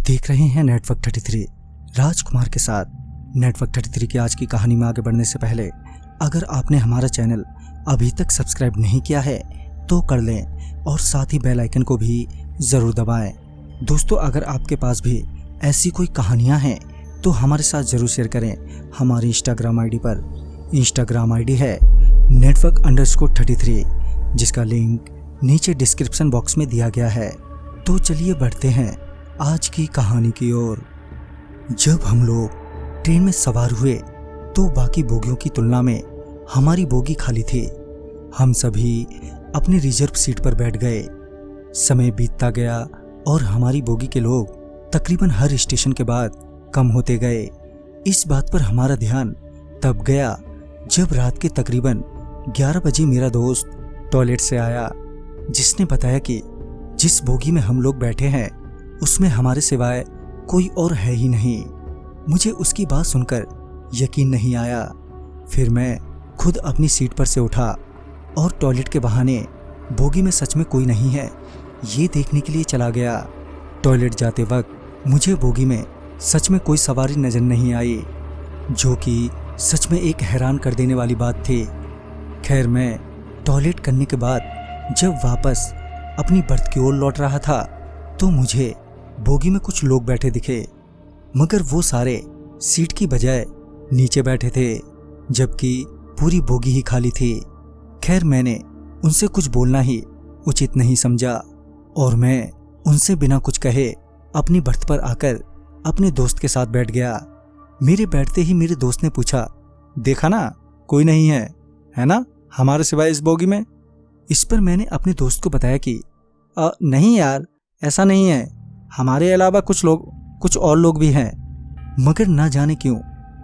देख रहे हैं नेटवर्क 33 राजकुमार के साथ। नेटवर्क 33 की आज की कहानी में आगे बढ़ने से पहले अगर आपने हमारा चैनल अभी तक सब्सक्राइब नहीं किया है तो कर लें और साथ ही बेल आइकन को भी ज़रूर दबाएं। दोस्तों, अगर आपके पास भी ऐसी कोई कहानियां हैं तो हमारे साथ ज़रूर शेयर करें हमारी इंस्टाग्राम आईडी पर। इंस्टाग्राम आईडी है network_33, जिसका लिंक नीचे डिस्क्रिप्शन बॉक्स में दिया गया है। तो चलिए बढ़ते हैं आज की कहानी की ओर। जब हम लोग ट्रेन में सवार हुए तो बाकी बोगियों की तुलना में हमारी बोगी खाली थी। हम सभी अपनी रिजर्व सीट पर बैठ गए। समय बीतता गया और हमारी बोगी के लोग तकरीबन हर स्टेशन के बाद कम होते गए। इस बात पर हमारा ध्यान तब गया जब रात के तकरीबन 11 बजे मेरा दोस्त टॉयलेट से आया, जिसने बताया कि जिस बोगी में हम लोग बैठे हैं उसमें हमारे सिवाय कोई और है ही नहीं। मुझे उसकी बात सुनकर यकीन नहीं आया। फिर मैं खुद अपनी सीट पर से उठा और टॉयलेट के बहाने बोगी में सच में कोई नहीं है ये देखने के लिए चला गया। टॉयलेट जाते वक्त मुझे बोगी में सच में कोई सवारी नजर नहीं आई, जो कि सच में एक हैरान कर देने वाली बात थी। खैर, मैं टॉयलेट करने के बाद जब वापस अपनी बर्थ की ओर लौट रहा था तो मुझे बोगी में कुछ लोग बैठे दिखे, मगर वो सारे सीट की बजाय नीचे बैठे थे, जबकि पूरी बोगी ही खाली थी। खैर, मैंने उनसे कुछ बोलना ही उचित नहीं समझा और मैं उनसे बिना कुछ कहे अपनी बर्थ पर आकर अपने दोस्त के साथ बैठ गया। मेरे बैठते ही मेरे दोस्त ने पूछा, देखा ना, कोई नहीं है ना हमारे सिवाय इस बोगी में। इस पर मैंने अपने दोस्त को बताया कि नहीं यार, ऐसा नहीं है, हमारे अलावा कुछ और लोग भी हैं। मगर ना जाने क्यों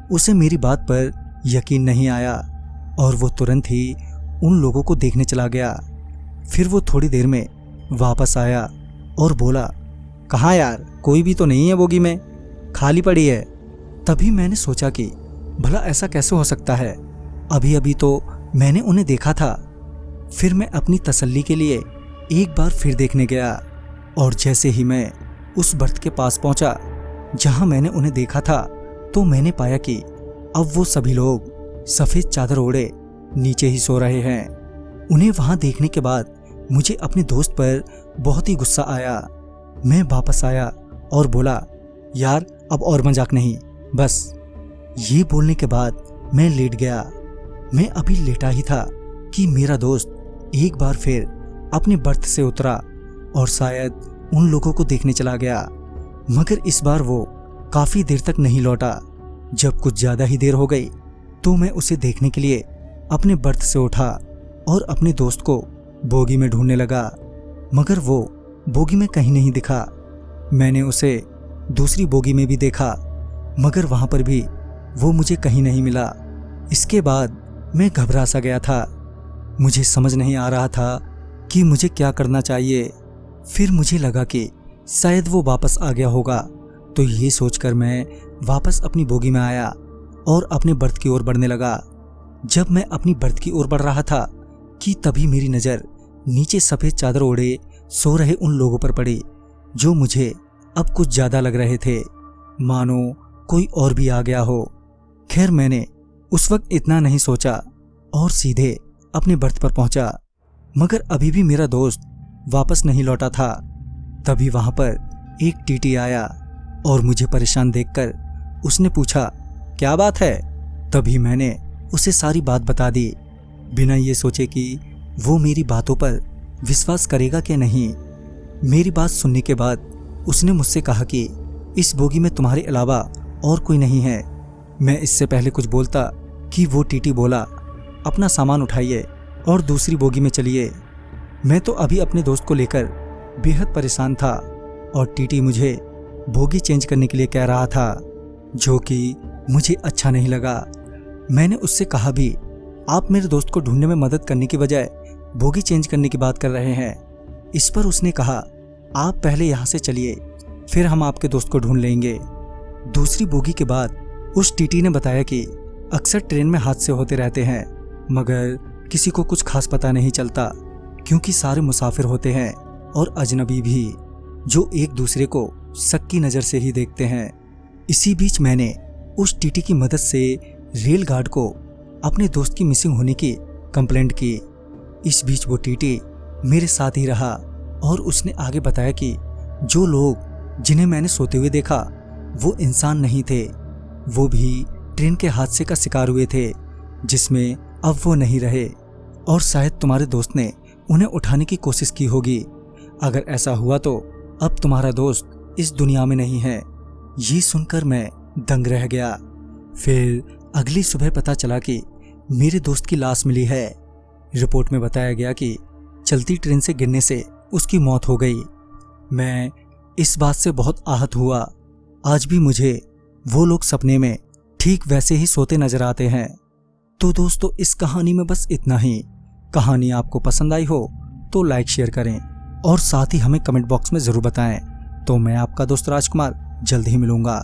उसे मेरी बात पर यकीन नहीं आया और वो तुरंत ही उन लोगों को देखने चला गया। फिर वो थोड़ी देर में वापस आया और बोला, कहाँ यार, कोई भी तो नहीं है बोगी में, खाली पड़ी है। तभी मैंने सोचा कि भला ऐसा कैसे हो सकता है, अभी अभी तो मैंने उन्हें देखा था। फिर मैं अपनी तसल्ली के लिए एक बार फिर देखने गया और जैसे ही मैं उस बर्थ के पास पहुंचा जहां मैंने उन्हें देखा था तो मैंने पाया कि अब वो सभी लोग सफ़ेद चादर ओढ़े नीचे ही सो रहे हैं। उन्हें वहां देखने के बाद मुझे अपने दोस्त पर बहुत ही गुस्सा आया। मैं वापस आया और बोला, यार अब और मजाक नहीं, बस। ये बोलने के बाद मैं लेट गया। मैं अभी लेटा ही था कि मेरा दोस्त एक बार फिर अपनी बर्थ से उतरा और शायद उन लोगों को देखने चला गया, मगर इस बार वो काफ़ी देर तक नहीं लौटा। जब कुछ ज़्यादा ही देर हो गई तो मैं उसे देखने के लिए अपने बर्थ से उठा और अपने दोस्त को बोगी में ढूंढने लगा, मगर वो बोगी में कहीं नहीं दिखा। मैंने उसे दूसरी बोगी में भी देखा, मगर वहाँ पर भी वो मुझे कहीं नहीं मिला। इसके बाद मैं घबरा सा गया था। मुझे समझ नहीं आ रहा था कि मुझे क्या करना चाहिए। फिर मुझे लगा कि शायद वो वापस आ गया होगा, तो ये सोचकर मैं वापस अपनी बोगी में आया और अपने बर्थ की ओर बढ़ने लगा। जब मैं अपनी बर्थ की ओर बढ़ रहा था कि तभी मेरी नज़र नीचे सफ़ेद चादर ओढ़े सो रहे उन लोगों पर पड़ी, जो मुझे अब कुछ ज़्यादा लग रहे थे, मानो कोई और भी आ गया हो। खैर, मैंने उस वक्त इतना नहीं सोचा और सीधे अपने बर्थ पर पहुंचा, मगर अभी भी मेरा दोस्त वापस नहीं लौटा था। तभी वहां पर एक टीटी आया और मुझे परेशान देखकर उसने पूछा, क्या बात है। तभी मैंने उसे सारी बात बता दी, बिना ये सोचे कि वो मेरी बातों पर विश्वास करेगा कि नहीं। मेरी बात सुनने के बाद उसने मुझसे कहा कि इस बोगी में तुम्हारे अलावा और कोई नहीं है। मैं इससे पहले कुछ बोलता कि वो टीटी बोला, अपना सामान उठाइए और दूसरी बोगी में चलिए। मैं तो अभी अपने दोस्त को लेकर बेहद परेशान था और टीटी मुझे बोगी चेंज करने के लिए कह रहा था, जो कि मुझे अच्छा नहीं लगा। मैंने उससे कहा भी, आप मेरे दोस्त को ढूंढने में मदद करने की बजाय बोगी चेंज करने की बात कर रहे हैं। इस पर उसने कहा, आप पहले यहाँ से चलिए, फिर हम आपके दोस्त को ढूंढ लेंगे। दूसरी बोगी के बाद उस टीटी ने बताया कि अक्सर ट्रेन में हादसे होते रहते हैं, मगर किसी को कुछ खास पता नहीं चलता, क्योंकि सारे मुसाफिर होते हैं और अजनबी भी, जो एक दूसरे को शक की नज़र से ही देखते हैं। इसी बीच मैंने उस टीटी की मदद से रेल गार्ड को अपने दोस्त की मिसिंग होने की कंप्लेंट की। इस बीच वो टीटी मेरे साथ ही रहा और उसने आगे बताया कि जो लोग जिन्हें मैंने सोते हुए देखा वो इंसान नहीं थे, वो भी ट्रेन के हादसे का शिकार हुए थे जिसमें अब वो नहीं रहे और शायद तुम्हारे दोस्त ने उन्हें उठाने की कोशिश की होगी। अगर ऐसा हुआ तो अब तुम्हारा दोस्त इस दुनिया में नहीं है। ये सुनकर मैं दंग रह गया। फिर अगली सुबह पता चला कि मेरे दोस्त की लाश मिली है। रिपोर्ट में बताया गया कि चलती ट्रेन से गिरने से उसकी मौत हो गई। मैं इस बात से बहुत आहत हुआ। आज भी मुझे वो लोग सपने में ठीक वैसे ही सोते नजर आते हैं। तो दोस्तों, इस कहानी में बस इतना ही। कहानी आपको पसंद आई हो तो लाइक शेयर करें और साथ ही हमें कमेंट बॉक्स में ज़रूर बताएं। तो मैं आपका दोस्त राजकुमार जल्द ही मिलूंगा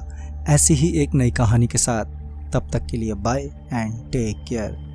ऐसी ही एक नई कहानी के साथ। तब तक के लिए बाय एंड टेक केयर।